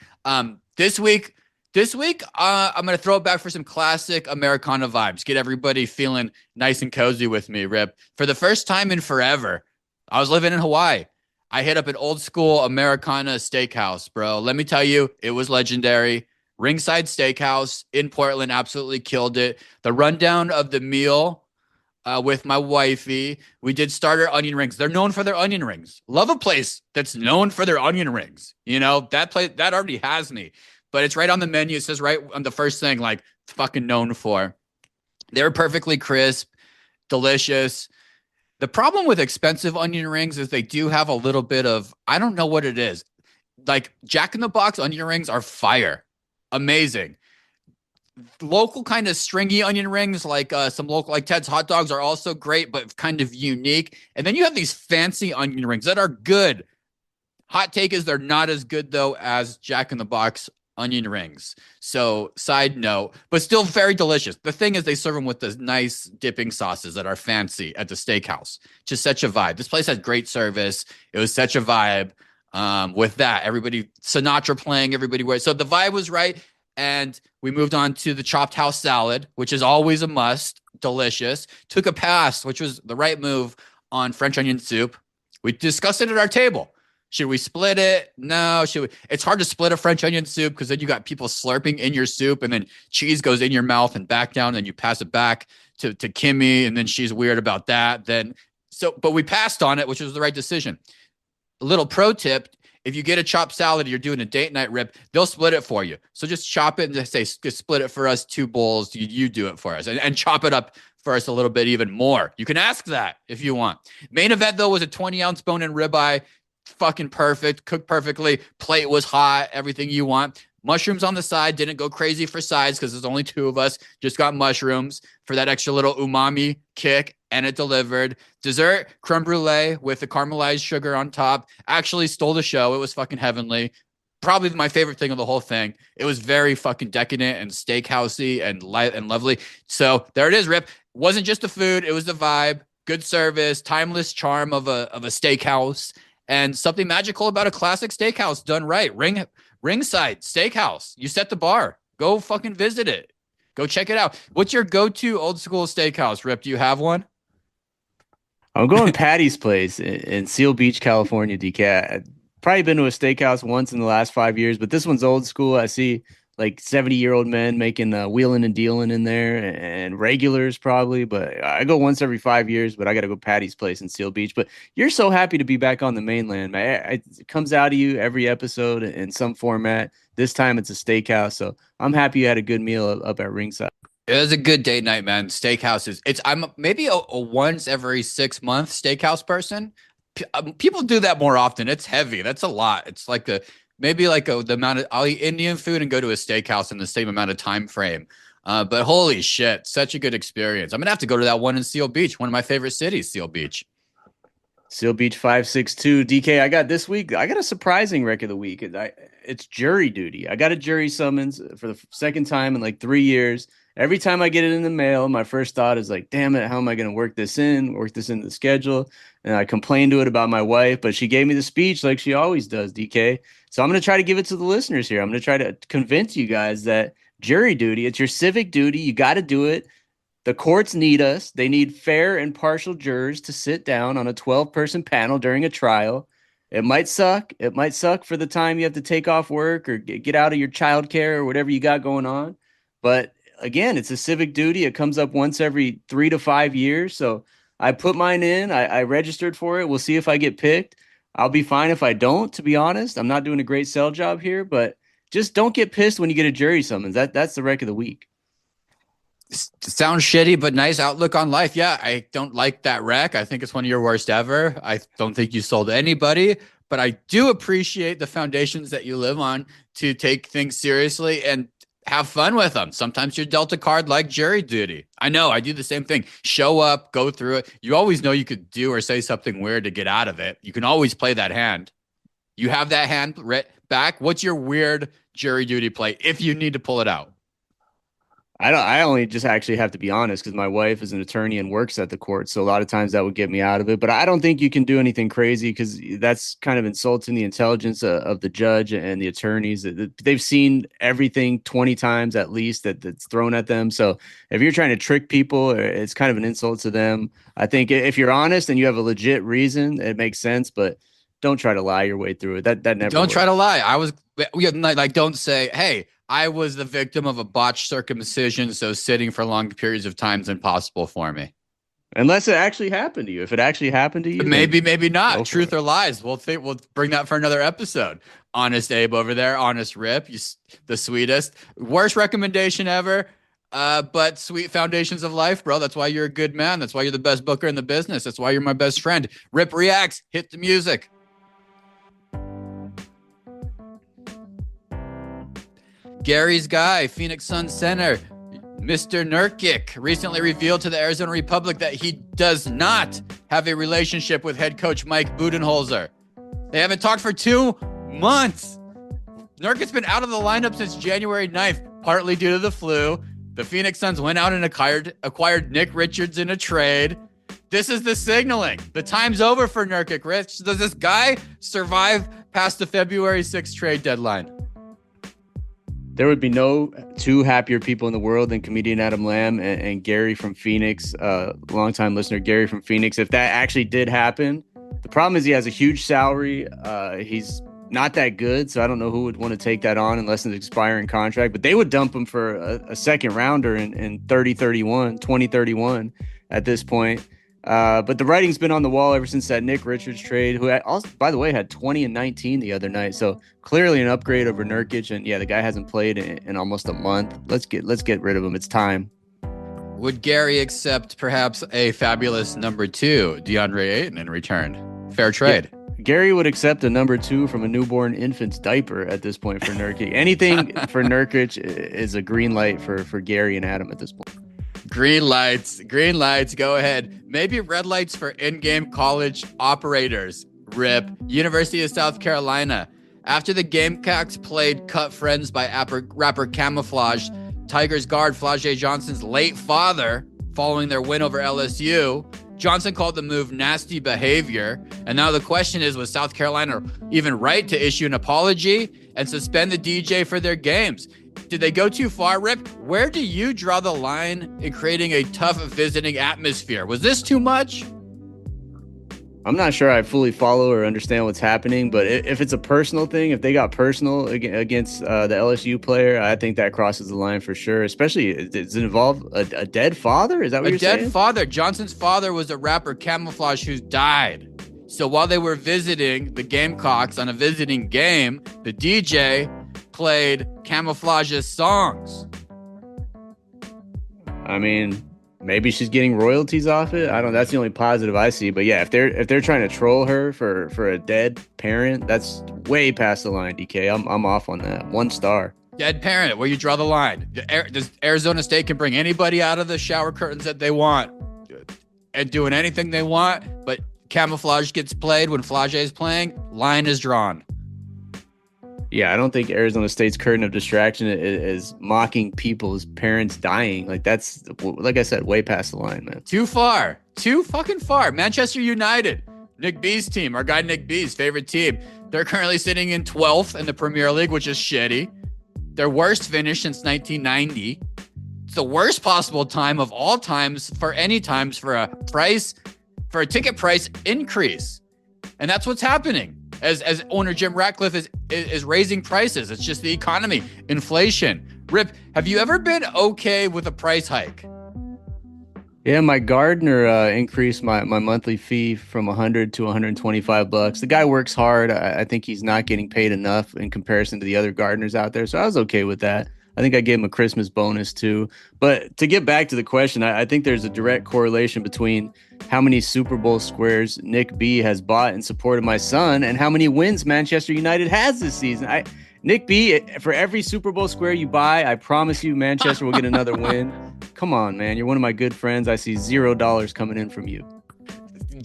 Speaker 1: This week, I'm gonna throw it back for some classic Americana vibes. Get everybody feeling nice and cozy with me, Rip. For the first time in forever, I was living in Hawaii. I hit up an old school Americana steakhouse, bro. Let me tell you, it was legendary. Ringside Steakhouse in Portland absolutely killed it. The rundown of the meal with my wifey. We did starter onion rings. They're known for their onion rings. Love a place that's known for their onion rings. You know, that place that already has me. But it's right on the menu. It says right on the first thing, like fucking known for. They're perfectly crisp, delicious. The problem with expensive onion rings is they do have a little bit of, I don't know what it is. Like Jack in the Box onion rings are fire. Amazing. Local kind of stringy onion rings, like some local, like Ted's hot dogs, are also great, but kind of unique. And then you have these fancy onion rings that are good. Hot take is they're not as good though as Jack in the Box onion rings. So side note, but still very delicious. The thing is they serve them with the nice dipping sauces that are fancy at the steakhouse. Just such a vibe. This place has great service. It was such a vibe. With that, everybody Sinatra playing, everybody was so the vibe was right. And we moved on to the chopped house salad, which is always a must. Delicious. Took a pass, which was the right move on French onion soup. We discussed it at our table. Should we split it? No. Should we? It's hard to split a French onion soup because then you got people slurping in your soup, and then cheese goes in your mouth and back down, and you pass it back to Kimmy, and then she's weird about that. But we passed on it, which was the right decision. A little pro tip: if you get a chopped salad, you're doing a date night, Rip, they'll split it for you. So just chop it and just say, split it for us, 2 bowls. You do it for us and chop it up for us a little bit even more. You can ask that if you want. Main event, though, was a 20-ounce bone-in ribeye. Fucking perfect. Cooked perfectly. Plate was hot. Everything you want. Mushrooms on the side. Didn't go crazy for sides because there's only 2 of us. Just got mushrooms for that extra little umami kick, and it delivered. Dessert, creme brulee with the caramelized sugar on top. Actually stole the show. It was fucking heavenly. Probably my favorite thing of the whole thing. It was very fucking decadent and steakhousey and light and lovely. So there it is, Rip. Wasn't just the food. It was the vibe. Good service. Timeless charm of a steakhouse. And something magical about a classic steakhouse done right. Ringside Steakhouse. You set the bar. Go fucking visit it. Go check it out. What's your go-to old school steakhouse, Rip? Do you have one?
Speaker 2: I'm going Patty's Place in Seal Beach, California, DK. I've probably been to a steakhouse once in the last 5 years, but this one's old school. I see like 70-year-old men making wheeling and dealing in there and regulars probably, but I go once every 5 years, but I got to go Patty's Place in Seal Beach. But you're so happy to be back on the mainland, man. It comes out of you every episode in some format. This time it's a steakhouse, so I'm happy you had a good meal up at Ringside.
Speaker 1: It was a good date night, man. Steakhouses. I'm maybe a once every 6 month steakhouse person. People do that more often. It's heavy. That's a lot. It's like the amount of I'll eat Indian food and go to a steakhouse in the same amount of time frame. But holy shit, such a good experience. I'm gonna have to go to that one in Seal Beach, one of my favorite cities, Seal Beach.
Speaker 2: Seal Beach 562. DK, I got a surprising wreck of the week. It's jury duty. I got a jury summons for the second time in like 3 years. Every time I get it in the mail, my first thought is like, damn it, how am I going to work this into the schedule? And I complained to it about my wife, but she gave me the speech like she always does, DK. So I'm going to try to give it to the listeners here. I'm going to try to convince you guys that jury duty, it's your civic duty. You got to do it. The courts need us. They need fair and partial jurors to sit down on a 12-person panel during a trial. It might suck. It might suck for the time you have to take off work or get out of your childcare or whatever you got going on. But again, it's a civic duty. It comes up once every 3 to 5 years. So I put mine in. I registered for it. We'll see if I get picked. I'll be fine if I don't, to be honest. I'm not doing a great sell job here, but just don't get pissed when you get a jury summons. That's the wreck of the week.
Speaker 1: Sounds shitty, but nice outlook on life. Yeah, I don't like that wreck. I think it's one of your worst ever. I don't think you sold anybody, but I do appreciate the foundations that you live on to take things seriously and have fun with them. Sometimes you're dealt a card like jury duty. I know, I do the same thing. Show up, go through it. You always know you could do or say something weird to get out of it. You can always play that hand. You have that hand back. What's your weird jury duty play if you need to pull it out?
Speaker 2: I only just actually have to be honest because my wife is an attorney and works at the court. So a lot of times that would get me out of it. But I don't think you can do anything crazy because that's kind of insulting the intelligence of the judge and the attorneys. They've seen everything 20 times at least that's thrown at them. So if you're trying to trick people, it's kind of an insult to them. I think if you're honest and you have a legit reason, it makes sense. But don't try to lie your way through it. That never
Speaker 1: Don't
Speaker 2: works.
Speaker 1: try to lie. Don't say, hey, I was the victim of a botched circumcision, so sitting for long periods of time is impossible for me.
Speaker 2: Unless it actually happened to you. If it actually happened to you,
Speaker 1: maybe not. Truth
Speaker 2: it.
Speaker 1: or lies. We'll bring that for another episode. Honest Abe over there. Honest Rip. The sweetest. Worst recommendation ever. But sweet foundations of life, bro. That's why you're a good man. That's why you're the best booker in the business. That's why you're my best friend. Rip reacts. Hit the music. Gary's guy, Phoenix Suns center, Mr. Nurkic, recently revealed to the Arizona Republic that he does not have a relationship with head coach Mike Budenholzer. They haven't talked for 2 months. Nurkic's been out of the lineup since January 9th, partly due to the flu. The Phoenix Suns went out and acquired Nick Richards in a trade. This is the signaling. The time's over for Nurkic. Rich, does this guy survive past the February 6th trade deadline?
Speaker 2: There would be no two happier people in the world than comedian Adam Lamb and Gary from Phoenix, longtime listener Gary from Phoenix. If that actually did happen, the problem is he has a huge salary. He's not that good, so I don't know who would want to take that on unless it's an expiring contract. But they would dump him for a second rounder in 2031 at this point. But the writing's been on the wall ever since that Nick Richards trade, who also, by the way, had 20 and 19 the other night. So clearly an upgrade over Nurkic. And yeah, the guy hasn't played in almost a month. Let's get rid of him. It's time.
Speaker 1: Would Gary accept perhaps a fabulous number 2, DeAndre Ayton, in return? Fair trade.
Speaker 2: Yeah. Gary would accept a number 2 from a newborn infant's diaper at this point for Nurkic. Anything for Nurkic is a green light for Gary and Adam at this point.
Speaker 1: Green lights, go ahead. Maybe red lights for in-game college operators. Rip. University of South Carolina. After the Gamecocks played Cut Friends by rapper Camouflage, Tigers guard Flau'jae Johnson's late father, following their win over LSU, Johnson called the move nasty behavior. And now the question is, was South Carolina even right to issue an apology and suspend the DJ for their games? Did they go too far, Rip? Where do you draw the line in creating a tough visiting atmosphere? Was this too much?
Speaker 2: I'm not sure I fully follow or understand what's happening, but if it's a personal thing, if they got personal against the LSU player, I think that crosses the line for sure. Especially, does it involve a dead father? Is that what you're saying? A dead
Speaker 1: father. Johnson's father was a rapper, Camouflage, who died. So while they were visiting the Gamecocks on a visiting game, the DJ played Camouflage's songs.
Speaker 2: I mean, maybe she's getting royalties off it. I don't. That's the only positive I see. But yeah, if they're trying to troll her for a dead parent, that's way past the line. DK, I'm off on that. 1 star.
Speaker 1: Dead parent. Where you draw the line? Does Arizona State can bring anybody out of the shower curtains that they want and doing anything they want, but Camouflage gets played when Flau'jae is playing. Line is drawn.
Speaker 2: Yeah, I don't think Arizona State's curtain of distraction is mocking people's parents dying. Like that's, like I said, way past the line, man.
Speaker 1: Too far. Too fucking far. Manchester United, Nick B's team, our guy Nick B's favorite team. They're currently sitting in 12th in the Premier League, which is shitty. Their worst finish since 1990. It's the worst possible time of all times for any times for a ticket price increase. And that's what's happening. as owner Jim Ratcliffe is raising prices. It's just the economy, inflation. Rip, have you ever been okay with a price hike?
Speaker 2: Yeah, my gardener increased my monthly fee from 100 to 125 bucks. The guy works hard. I think he's not getting paid enough in comparison to the other gardeners out there. So I was okay with that. I think I gave him a Christmas bonus too. But to get back to the question, I think there's a direct correlation between how many Super Bowl squares Nick B has bought in support of my son and how many wins Manchester United has this season. Nick B, for every Super Bowl square you buy, I promise you Manchester will get another win. Come on, man. You're one of my good friends. I see $0 coming in from you.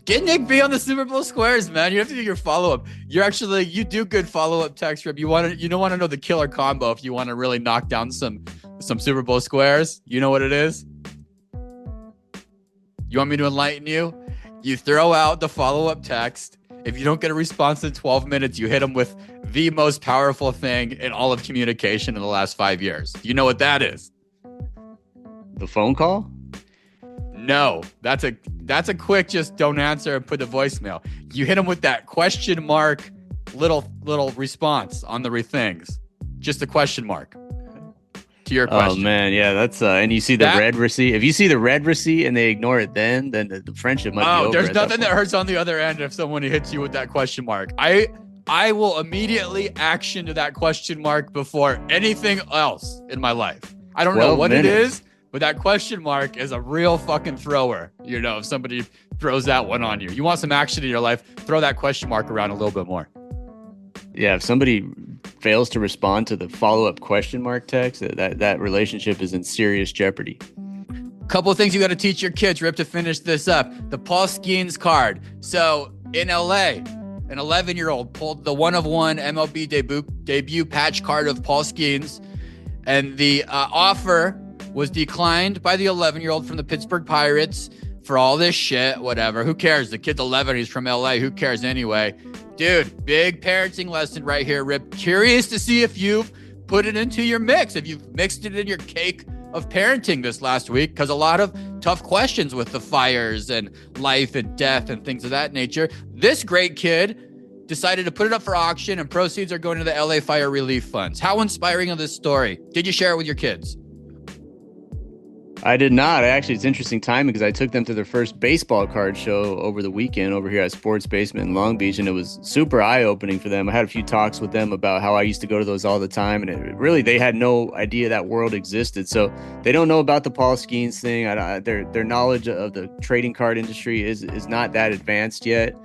Speaker 1: Get Nick B on the Super Bowl squares, man. You have to do your follow-up. You do good follow-up text, Rip. You don't want to know the killer combo if you want to really knock down some Super Bowl squares. You know what it is? You want me to enlighten you? You throw out the follow-up text. If you don't get a response in 12 minutes, you hit them with the most powerful thing in all of communication in the last 5 years. You know what that is?
Speaker 2: The phone call?
Speaker 1: No, that's a quick just don't answer and put the voicemail. You hit them with that question mark little response on the things. Just a question mark to your question.
Speaker 2: Oh man, yeah, that's and you see the red receipt. If you see the red receipt and they ignore it, then the friendship might be over.
Speaker 1: There's nothing that hurts on the other end if someone hits you with that question mark. I will immediately action to that question mark before anything else in my life. I don't know what it is, but that question mark is a real fucking thrower. You know, if somebody throws that one on you, you want some action in your life, throw that question mark around a little bit more.
Speaker 2: Yeah, if somebody fails to respond to the follow-up question mark text, that relationship is in serious jeopardy.
Speaker 1: Couple of things you got to teach your kids, Rip, to finish this up. The Paul Skeens card. So in LA, an 11-year-old pulled the one-of-one MLB debut patch card of Paul Skeens, and the offer was declined by the 11-year-old from the Pittsburgh Pirates for all this shit, whatever. Who cares? The kid's 11. He's from LA. Who cares anyway? Dude, big parenting lesson right here, Rip. Curious to see if you've put it into your mix, if you've mixed it in your cake of parenting this last week, because a lot of tough questions with the fires and life and death and things of that nature. This great kid decided to put it up for auction, and proceeds are going to the LA Fire Relief Funds. How inspiring of this story. Did you share it with your kids?
Speaker 2: I did not. Actually, it's interesting timing because I took them to their first baseball card show over the weekend over here at Sports Basement in Long Beach, and it was super eye-opening for them. I had a few talks with them about how I used to go to those all the time, and they had no idea that world existed. So they don't know about the Paul Skeens thing. Their knowledge of the trading card industry is not that advanced yet.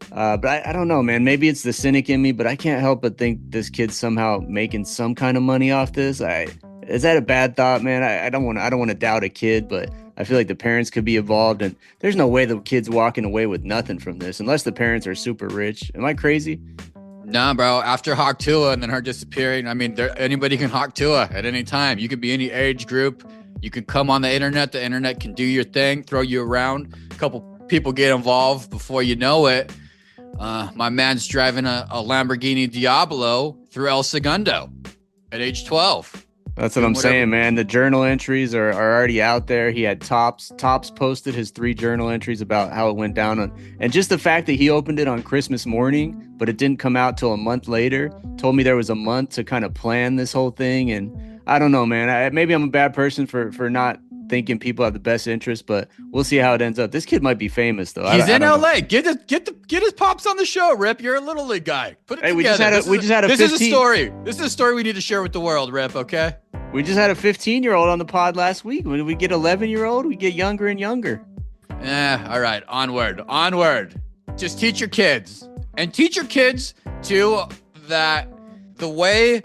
Speaker 2: But I don't know, man. Maybe it's the cynic in me, but I can't help but think this kid's somehow making some kind of money off this. Is that a bad thought, man? I don't want to doubt a kid, but I feel like the parents could be involved, and there's no way the kid's walking away with nothing from this unless the parents are super rich. Am I crazy?
Speaker 1: Nah, bro. After Hawk Tua and then her disappearing, I mean, anybody can Hawk Tua at any time. You could be any age group. You can come on the internet. The internet can do your thing, throw you around. A couple people get involved before you know it. My man's driving a Lamborghini Diablo through El Segundo at age 12.
Speaker 2: That's what I'm saying, man. The journal entries are already out there. He had Tops posted his 3 journal entries about how it went down and just the fact that he opened it on Christmas morning, but it didn't come out till a month later, told me there was a month to kind of plan this whole thing. And I don't know, man. Maybe I'm a bad person for not thinking people have the best interest, but we'll see how it ends up. This kid might be famous though.
Speaker 1: He's in LA. Get his pops on the show, Rip. You're a little league guy. Put it together. This is a story. This is a story we need to share with the world, Rip. Okay.
Speaker 2: We just had a 15-year-old on the pod last week. When we get 11-year-old, we get younger and younger.
Speaker 1: All right. Onward. Just teach your kids. And teach your kids, too, that the way,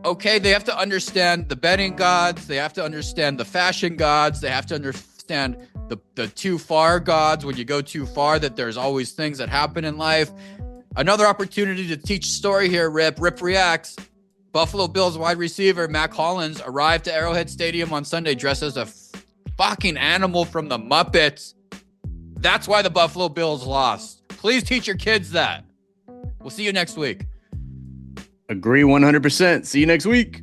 Speaker 1: they have to understand the betting gods. They have to understand the fashion gods. They have to understand the too far gods. When you go too far, that there's always things that happen in life. Another opportunity to teach story here, Rip. Rip Reacts. Buffalo Bills wide receiver Mac Hollins arrived to Arrowhead Stadium on Sunday dressed as a fucking animal from the Muppets. That's why the Buffalo Bills lost. Please teach your kids that. We'll see you next week.
Speaker 2: Agree 100%. See you next week.